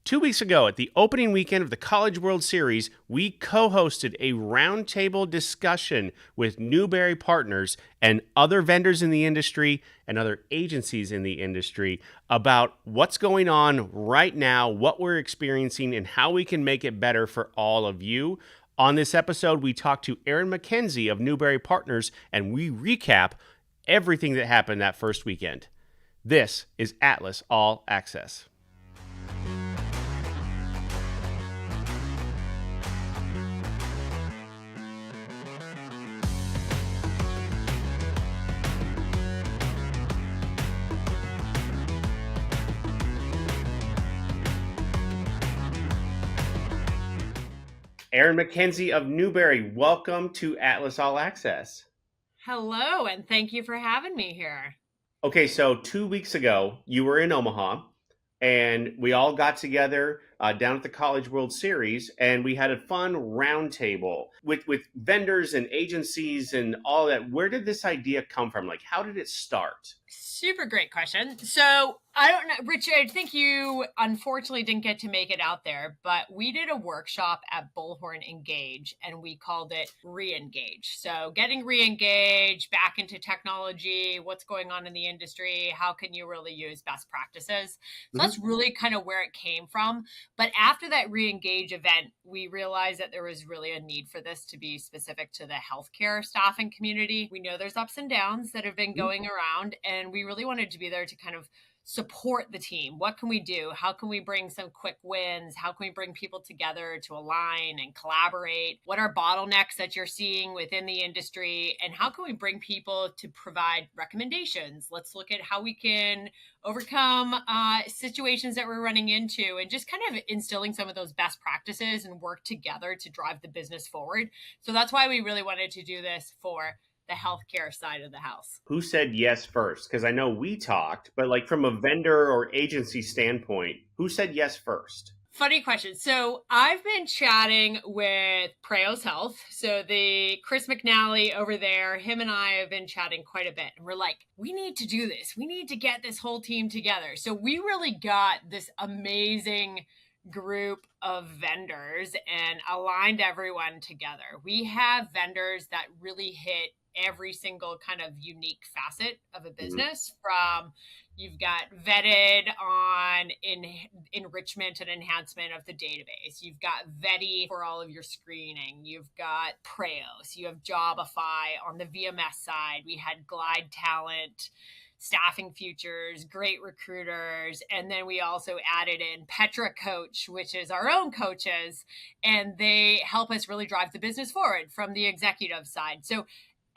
2 weeks ago, at the opening weekend of the College World Series, we co-hosted a roundtable discussion with Newbury Partners and other vendors in the industry and other agencies in the industry about what's going on right now, what we're experiencing, and how we can make it better for all of you. On this episode, we talked to Erin MacKenzie of Newbury Partners, and we recap everything that happened that first weekend. This is Atlas All Access. Erin MacKenzie of Newbury, welcome to Atlas All Access. Hello, and thank you for having me here. Okay, so 2 weeks ago, you were in Omaha, and we all got together down at the College World Series, and we had a fun roundtable with vendors and agencies and all that. Where did this idea come from? Like, how did it start? Super great question. So I don't know, Richard, I think you unfortunately didn't get to make it out there, but we did a workshop at Bullhorn Engage and we called it Re-Engage. So getting re-engaged back into technology, what's going on in the industry, how can you really use best practices? So that's really kind of where it came from. But after that Re-Engage event, we realized that there was really a need for this to be specific to the healthcare staffing community. We know there's ups and downs that have been going around, and we really wanted to be there to kind of support the team. What can we do? How can we bring some quick wins? How can we bring people together to align and collaborate? What are bottlenecks that you're seeing within the industry? And how can we bring people to provide recommendations? Let's look at how we can overcome situations that we're running into and just kind of instilling some of those best practices and work together to drive the business forward. So that's why we really wanted to do this for the healthcare side of the house. Who said yes first? Because I know we talked, but like from a vendor or agency standpoint, who said yes first? Funny question. So I've been chatting with Preos Health. So the Chris McNally over there, him and I have been chatting quite a bit. And we're like, we need to do this. We need to get this whole team together. So we really got this amazing group of vendors and aligned everyone together. We have vendors that really hit every single kind of unique facet of a business. From you've got vetted on enrichment and enhancement of the database. You've got Veti for all of your screening. You've got Preos. You have Jobify on the VMS side. We had Glide Talent, Staffing Futures, Great Recruiters, and then we also added in Petra Coach, which is our own coaches, and they help us really drive the business forward from the executive side. So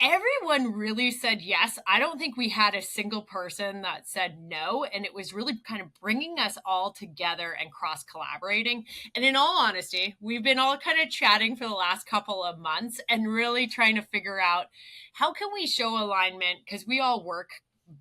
everyone really said yes. I don't think we had a single person that said no. And it was really kind of bringing us all together and cross collaborating. And in all honesty, we've been all kind of chatting for the last couple of months and really trying to figure out how can we show alignment, because we all work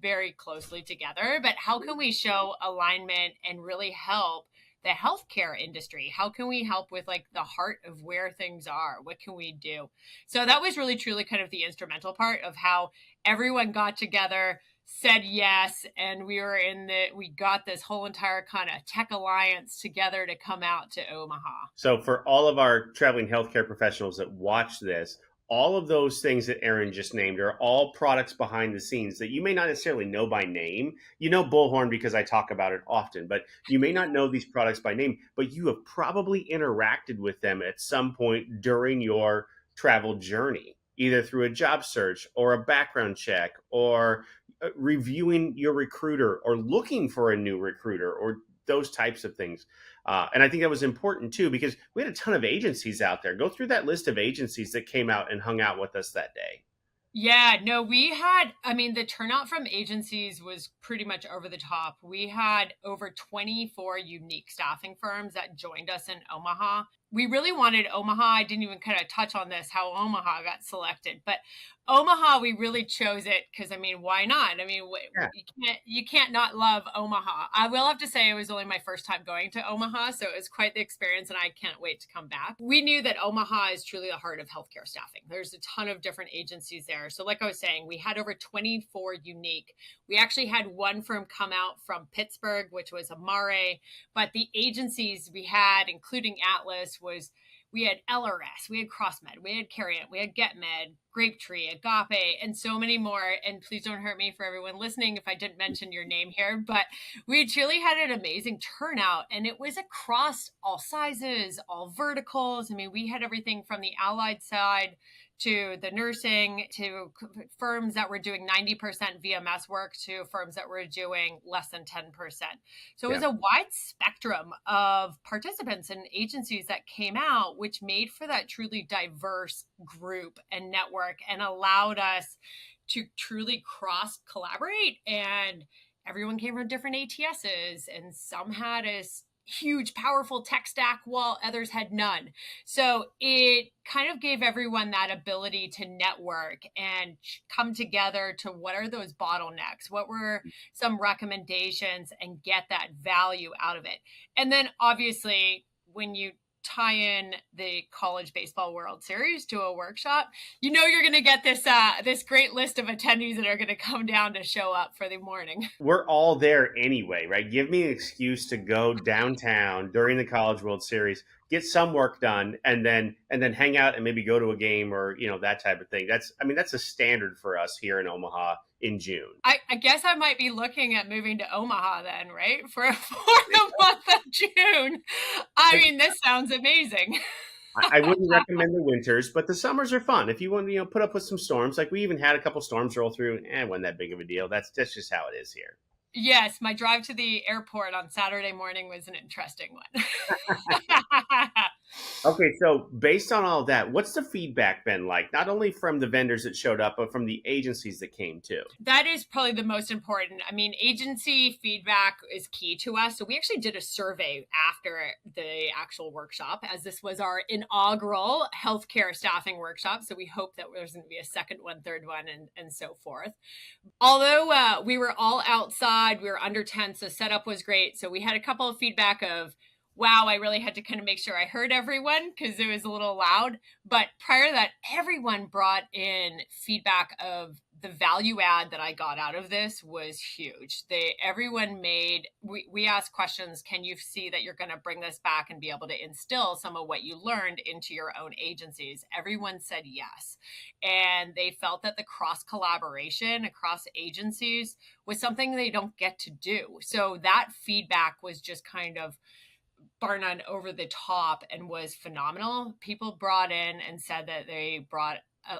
very closely together, but how can we show alignment and really help the healthcare industry? How can we help with like the heart of where things are? What can we do? So that was really truly kind of the instrumental part of how everyone got together, said yes, and we got this whole entire kind of tech alliance together to come out to Omaha. So for all of our traveling healthcare professionals that watch this, all of those things that Erin just named are all products behind the scenes that you may not necessarily know by name. You know Bullhorn because I talk about it often, but you may not know these products by name, but you have probably interacted with them at some point during your travel journey, either through a job search or a background check or reviewing your recruiter or looking for a new recruiter or those types of things. And I think that was important too, because we had a ton of agencies out there. Go through that list of agencies that came out and hung out with us that day. Yeah, no, the turnout from agencies was pretty much over the top. We had over 24 unique staffing firms that joined us in Omaha. we really wanted Omaha. I didn't even kind of touch on this, how Omaha got selected, but Omaha, we really chose it because, I mean, why not? I mean, Yeah. you can't not love Omaha. I will have to say it was only my first time going to Omaha, so it was quite the experience, and I can't wait to come back. We knew that Omaha is truly the heart of healthcare staffing. There's a ton of different agencies there. So like I was saying, we had over 24 unique. We actually had one firm come out from Pittsburgh, which was Amare, but the agencies we had, including Atlas, was we had LRS, we had CrossMed, we had Carriant, we had GetMed, Grapetree, Agape, and so many more. And please don't hurt me for everyone listening if I didn't mention your name here, but we truly had an amazing turnout, and it was across all sizes, all verticals. I mean, we had everything from the allied side to the nursing, to firms that were doing 90% VMS work, to firms that were doing less than 10%. So it was a wide spectrum of participants and agencies that came out, which made for that truly diverse group and network and allowed us to truly cross collaborate. And everyone came from different ATSs, and some had a huge, powerful tech stack while others had none. So it kind of gave everyone that ability to network and come together to what are those bottlenecks? What were some recommendations, and get that value out of it? And then obviously, when you tie in the college baseball World Series to a workshop, you know you're going to get this great list of attendees that are going to come down to show up for the morning. We're all there anyway, right? Give me an excuse to go downtown during the College World Series, get some work done, and then hang out and maybe go to a game, or that type of thing. That's a standard for us here in Omaha in June. I guess I might be looking at moving to Omaha then, right? For the month of June. I mean, this sounds amazing. I wouldn't recommend the winters, but the summers are fun. If you want to, put up with some storms, like we even had a couple storms roll through, and it wasn't that big of a deal. That's just how it is here. Yes, my drive to the airport on Saturday morning was an interesting one. Okay, so based on all of that, what's the feedback been like? Not only from the vendors that showed up, but from the agencies that came too. That is probably the most important. I mean, agency feedback is key to us. So we actually did a survey after the actual workshop, as this was our inaugural healthcare staffing workshop. So we hope that there's going to be a second one, third one, and so forth. Although we were all outside, we were under tents, the setup was great. So we had a couple of feedback of, wow, I really had to kind of make sure I heard everyone because it was a little loud. But prior to that, everyone brought in feedback of the value add that I got out of this was huge. Everyone we asked questions. Can you see that you're going to bring this back and be able to instill some of what you learned into your own agencies? Everyone said yes. And they felt that the cross collaboration across agencies was something they don't get to do. So that feedback was just kind of bar none over the top and was phenomenal. People brought in and said that they brought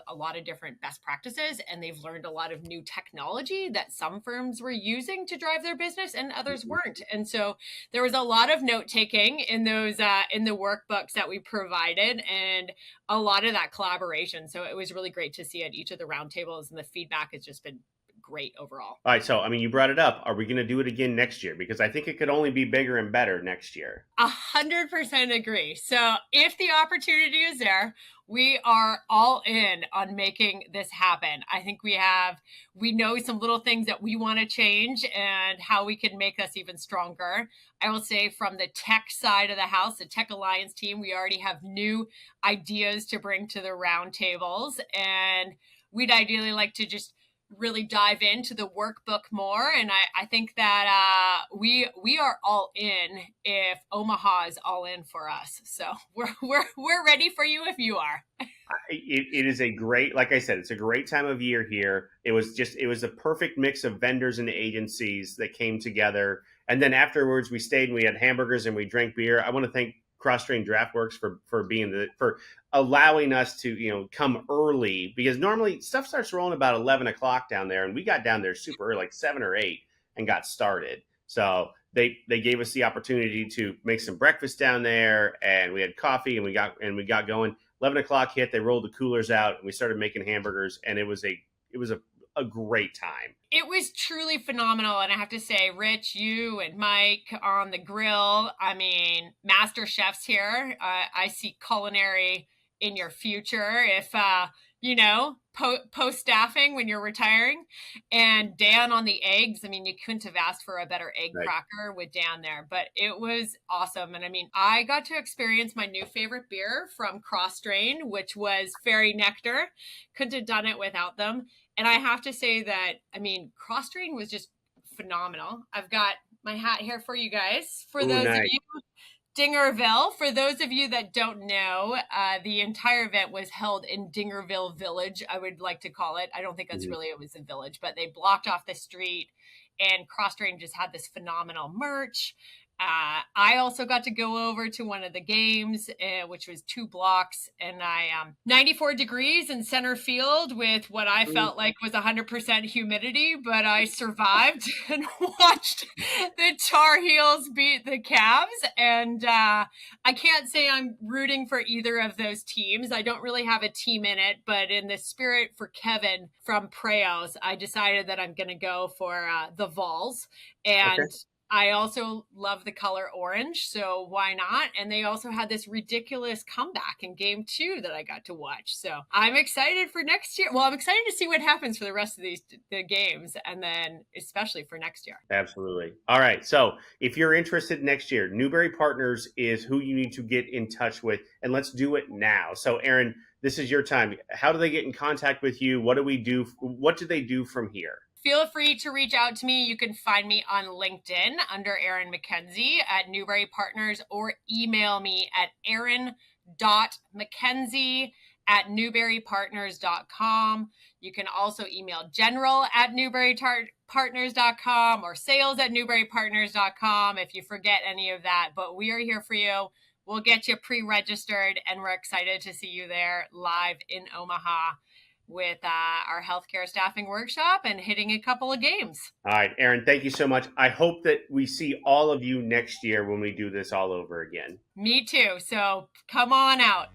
a lot of different best practices, and they've learned a lot of new technology that some firms were using to drive their business and others weren't. And so there was a lot of note taking in those in the workbooks that we provided, and a lot of that collaboration. So it was really great to see at each of the roundtables, and the feedback has just been great overall. All right, so you brought it up. Are we going to do it again next year? Because I think it could only be bigger and better next year. 100% agree. So if the opportunity is there, we are all in on making this happen. I think we know some little things that we want to change and how we can make us even stronger. I will say from the tech side of the house, the Tech Alliance team, we already have new ideas to bring to the roundtables, and we'd ideally like to just really dive into the workbook more. And I think that we are all in if Omaha is all in for us. So we're ready for you if you are. It is a great, like I said, it's a great time of year here. It was a perfect mix of vendors and agencies that came together. And then afterwards we stayed and we had hamburgers and we drank beer. I want to thank Cross-Train DraftWorks for allowing us to come early, because normally stuff starts rolling about 11 o'clock down there, and we got down there super early, like 7 or 8, and got started. So they gave us the opportunity to make some breakfast down there, and we had coffee, and we got going. 11 o'clock hit, they rolled the coolers out, and we started making hamburgers, and it was a a great time. It was truly phenomenal. And I have to say, Rich, you and Mike on the grill, I mean, master chefs here. I see culinary in your future if, post staffing when you're retiring. And Dan on the eggs. I mean, you couldn't have asked for a better egg Right. cracker with Dan there, but it was awesome. And I mean, I got to experience my new favorite beer from Cross Drain, which was Fairy Nectar. Couldn't have done it without them. And I have to say that, I mean, Cross Drain was just phenomenal. I've got my hat here for you guys. For Ooh, those of nice. you, Dingerville, for those of you that don't know, the entire event was held in Dingerville Village, I would like to call it. I don't think that's really, it was a village, but they blocked off the street, and Cross Drain just had this phenomenal merch. I also got to go over to one of the games, which was 2 blocks, and 94 degrees in center field with what I felt like was 100% humidity, but I survived and watched the Tar Heels beat the Cavs. And I can't say I'm rooting for either of those teams. I don't really have a team in it, but in the spirit for Kevin from Preos, I decided that I'm going to go for the Vols. And Okay. I also love the color orange, so why not? And they also had this ridiculous comeback in game 2 that I got to watch. So I'm excited for next year. Well, I'm excited to see what happens for the rest of the games, and then especially for next year. Absolutely. All right. So if you're interested next year, Newbury Partners is who you need to get in touch with, and let's do it now. So Erin, this is your time. How do they get in contact with you? What do we do? What do they do from here? Feel free to reach out to me. You can find me on LinkedIn under Erin MacKenzie at Newbury Partners, or email me at erin.mackenzie@newburypartners.com. You can also email general@newburypartners.com or sales@newburypartners.com if you forget any of that. But we are here for you. We'll get you pre-registered, and we're excited to see you there live in Omaha with our healthcare staffing workshop and hitting a couple of games. All right, Erin, thank you so much. I hope that we see all of you next year when we do this all over again. Me too. So come on out.